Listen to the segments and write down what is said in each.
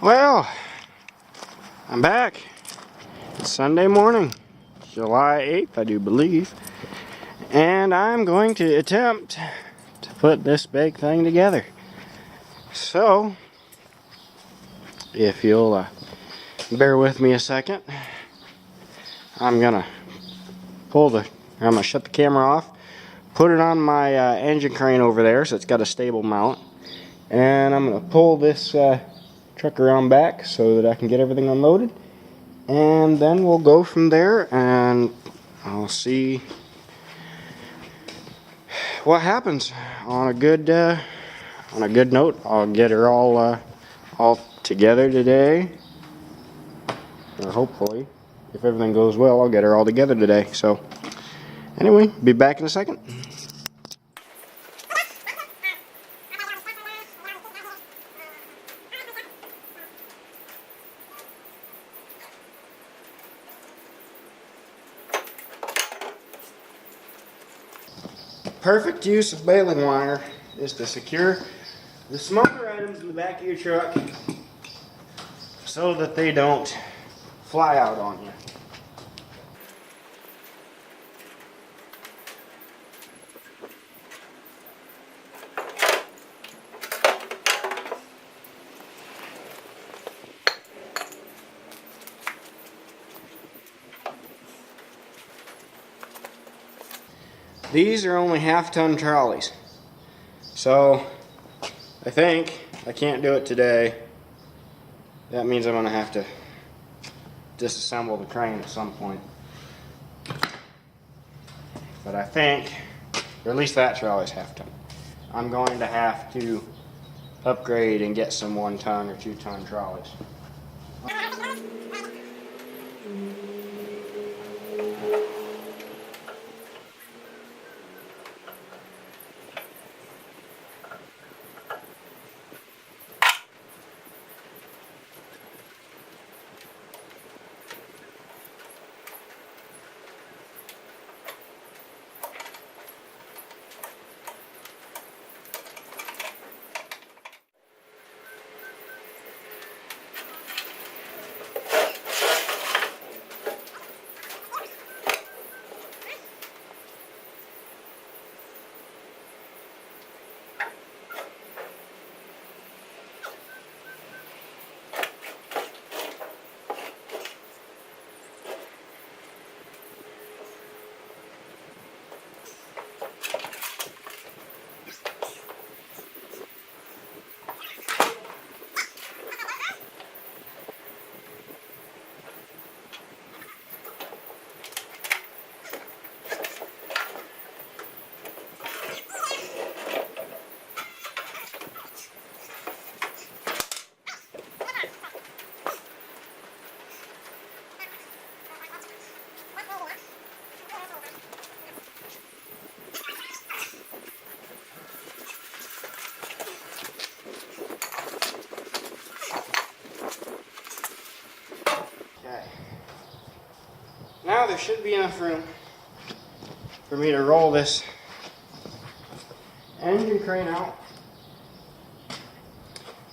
Well, I'm back. It's Sunday morning, July 8th, I do believe. And I'm going to attempt to put this big thing together. So, if you'll bear with me a second, I'm gonna shut the camera off, put it on my engine crane over there so it's got a stable mount, and I'm gonna pull this truck around back so that I can get everything unloaded, and then we'll go from there and I'll see what happens. On a good note, I'll get her all together today, or hopefully, if everything goes well, I'll get her all together today. So anyway, be back in a second. Perfect use of baling wire is to secure the smaller items in the back of your truck so that they don't fly out on you. These are only half-ton trolleys, so I think I can't do it today. That means I'm going to have to disassemble the crane at some point. But I think, or at least that trolley's half-ton, I'm going to have to upgrade and get some 1-ton or 2-ton trolleys. Now there should be enough room for me to roll this engine crane out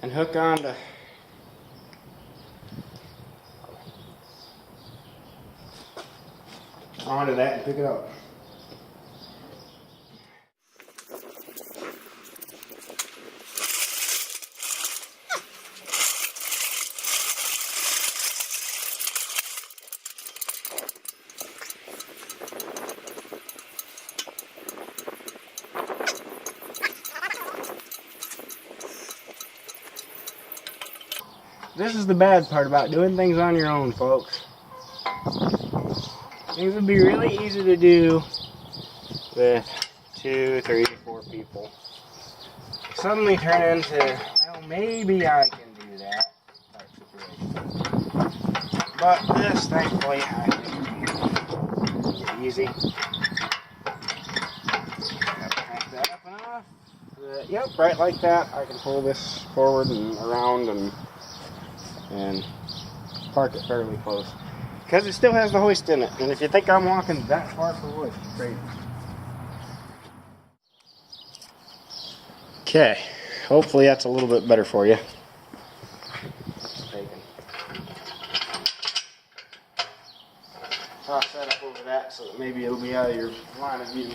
and hook onto that and pick it up. This is the bad part about doing things on your own, folks. Things would be really easy to do with 2, 3, 4 people. Suddenly turn into, well, maybe I can do that type situation. But this, thankfully, I think is easy. Gotta crank that up enough. Yep, right like that. I can pull this forward and around and park it fairly close, because it still has the hoist in it, and if you think I'm walking that far for wood, it's crazy. Okay, hopefully that's a little bit better for you. so that maybe it'll be out of your line of view.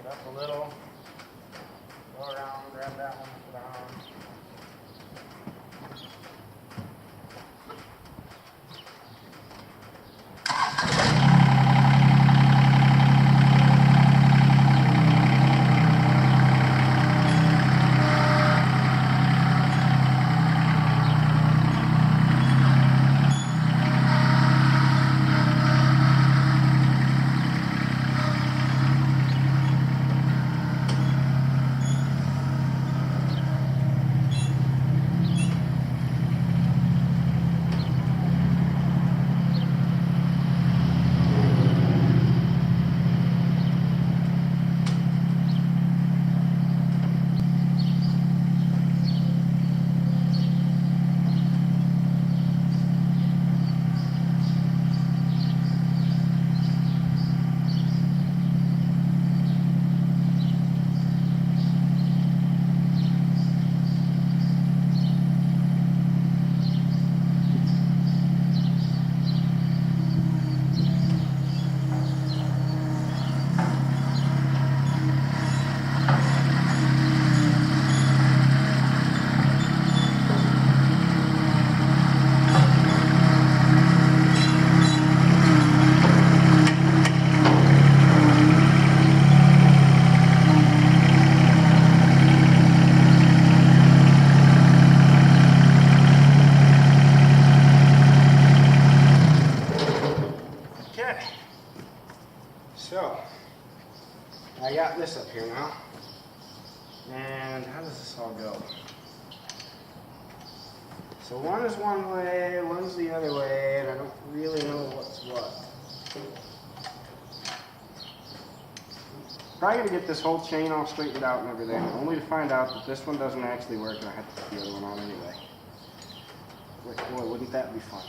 A little, go around, grab that one, put on. So, I got this up here now. And how does this all go? So one is one way, one's the other way, and I don't really know what's what. Probably going to get this whole chain all straightened out and everything, only to find out that this one doesn't actually work and I have to put the other one on anyway. Boy, wouldn't that be fun.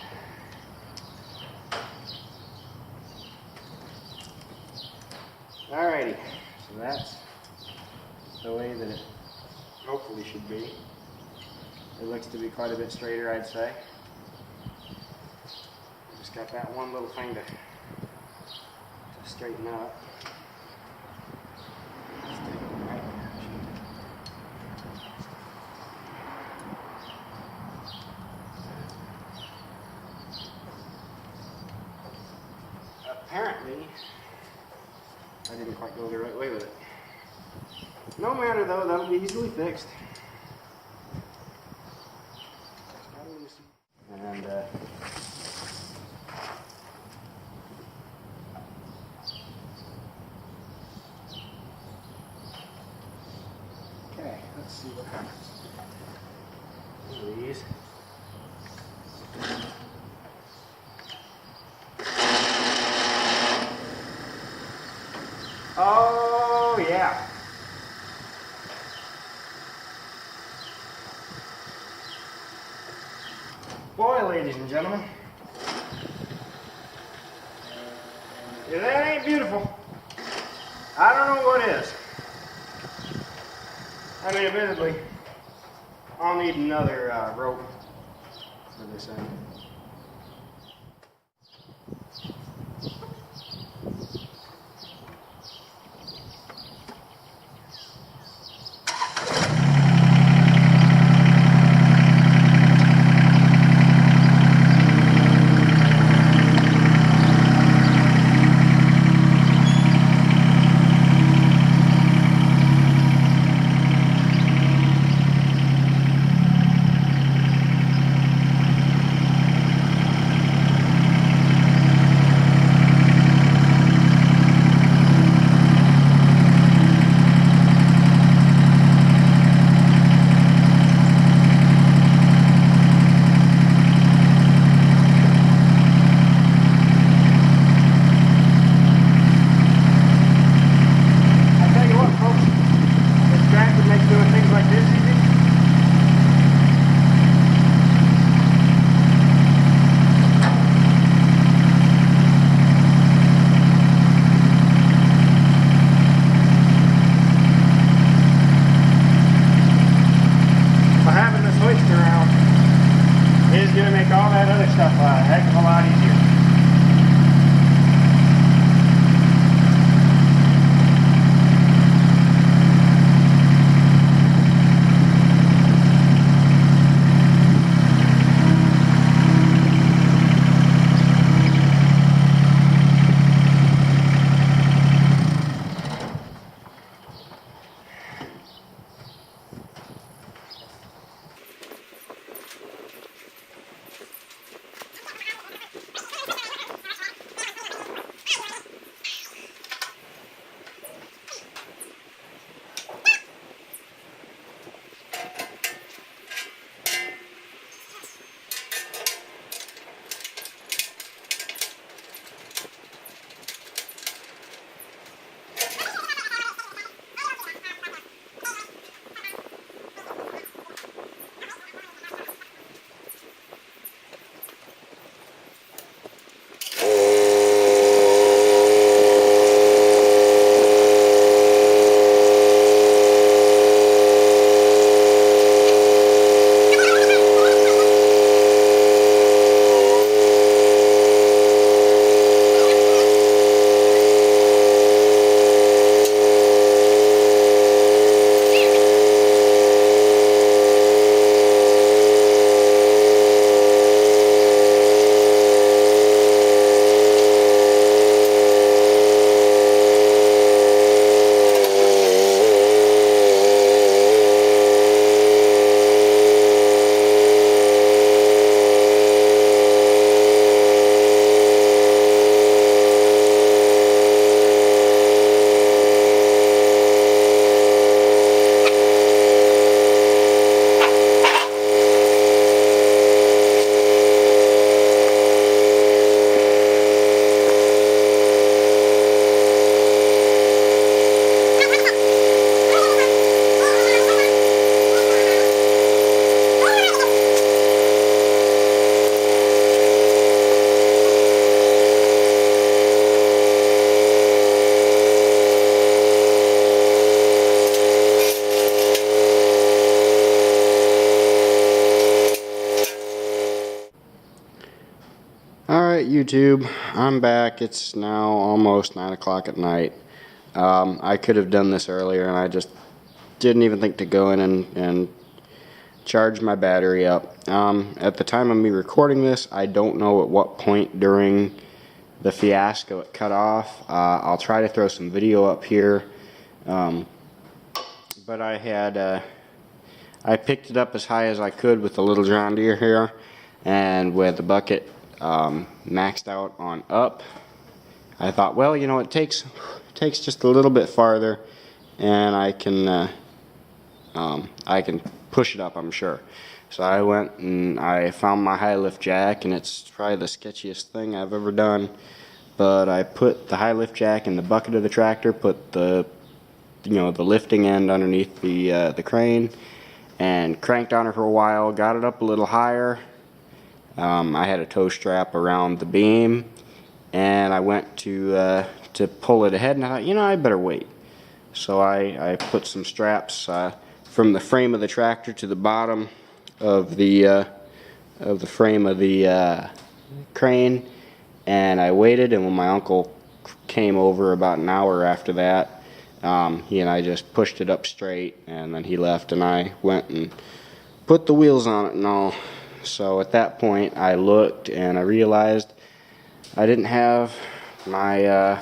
Alrighty, so that's the way that it hopefully should be. It looks to be quite a bit straighter, I'd say. Just got that one little thing to straighten up. Apparently, I didn't quite go the right way with it. No matter though, that'll be easily fixed. And okay, let's see what happens. These. Oh yeah. Boy, ladies and gentlemen, if that ain't beautiful, I don't know what is. I mean, admittedly, I'll need another rope for this end. YouTube, I'm back. It's now almost 9 o'clock at night. I could have done this earlier, and I just didn't even think to go in and charge my battery up. At the time of me recording this, I don't know at what point during the fiasco it cut off. I'll try to throw some video up here. But I picked it up as high as I could with the little John Deere here, and with the bucket maxed out on up. I thought, well, you know, it takes just a little bit farther, and I can push it up, I'm sure. So I went and I found my high lift jack, and it's probably the sketchiest thing I've ever done. But I put the high lift jack in the bucket of the tractor, put the lifting end underneath the crane, and cranked on it for a while. Got it up a little higher. I had a tow strap around the beam, and I went to pull it ahead, and I thought, you know, I better wait. So I put some straps from the frame of the tractor to the bottom of the frame of the crane, and I waited. And when my uncle came over about an hour after that, he and I just pushed it up straight, and then he left, and I went and put the wheels on it and all. So at that point I looked and I realized I didn't have my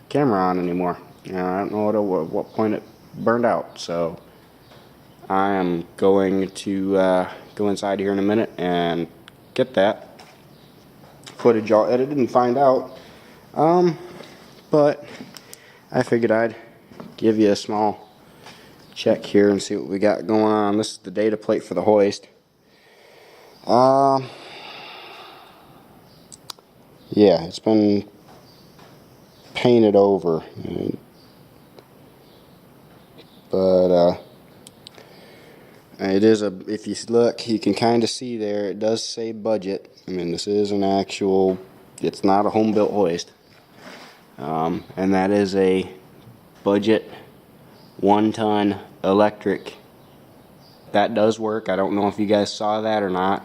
camera on anymore. I don't know at what point it burned out. So I am going to go inside here in a minute and get that footage all edited and find out. But I figured I'd give you a small check here and see what we got going on. This is the data plate for the hoist. Yeah, it's been painted over, but it is if you look, you can kind of see there, it does say Budgit. I mean, this is an actual, it's not a home-built hoist, and that is a Budgit 1-ton electric. That does work. I don't know if you guys saw that or not,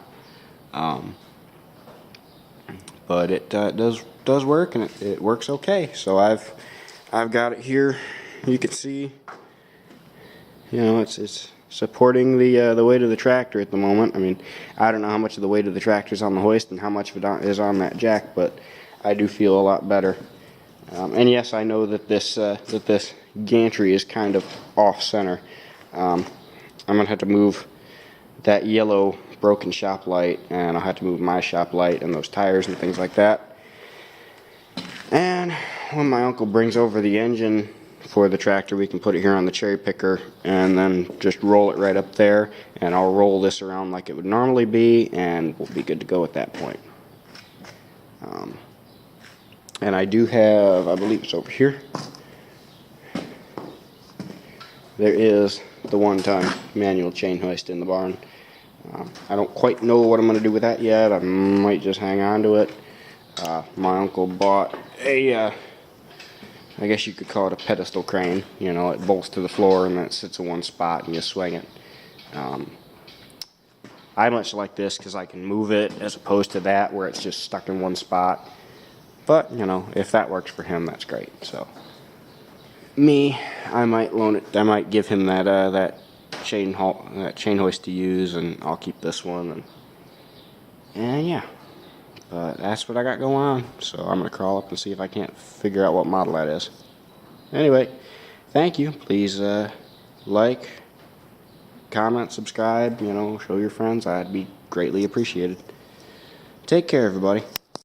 but it does work, and it works okay. So I've got it here. You can see, you know, it's supporting the weight of the tractor at the moment. I mean, I don't know how much of the weight of the tractor is on the hoist and how much of it is on that jack, but I do feel a lot better. And yes, I know that this gantry is kind of off center. I'm gonna have to move that yellow broken shop light, and I'll have to move my shop light and those tires and things like that. And when my uncle brings over the engine for the tractor, we can put it here on the cherry picker and then just roll it right up there, and I'll roll this around like it would normally be, and we'll be good to go at that point. And I do have, I believe it's over here, there is the 1-ton manual chain hoist in the barn. I don't quite know what I'm going to do with that yet. I might just hang on to it. My uncle bought a, I guess you could call it a pedestal crane. You know, it bolts to the floor and then it sits in one spot and you swing it. I much like this because I can move it as opposed to that where it's just stuck in one spot. But, you know, if that works for him, that's great. So, me, I might loan it. I might give him that chain hoist to use, and I'll keep this one. And yeah, but that's what I got going on. So I'm gonna crawl up and see if I can't figure out what model that is. Anyway, thank you. Please like, comment, subscribe. You know, show your friends. I'd be greatly appreciated. Take care, everybody.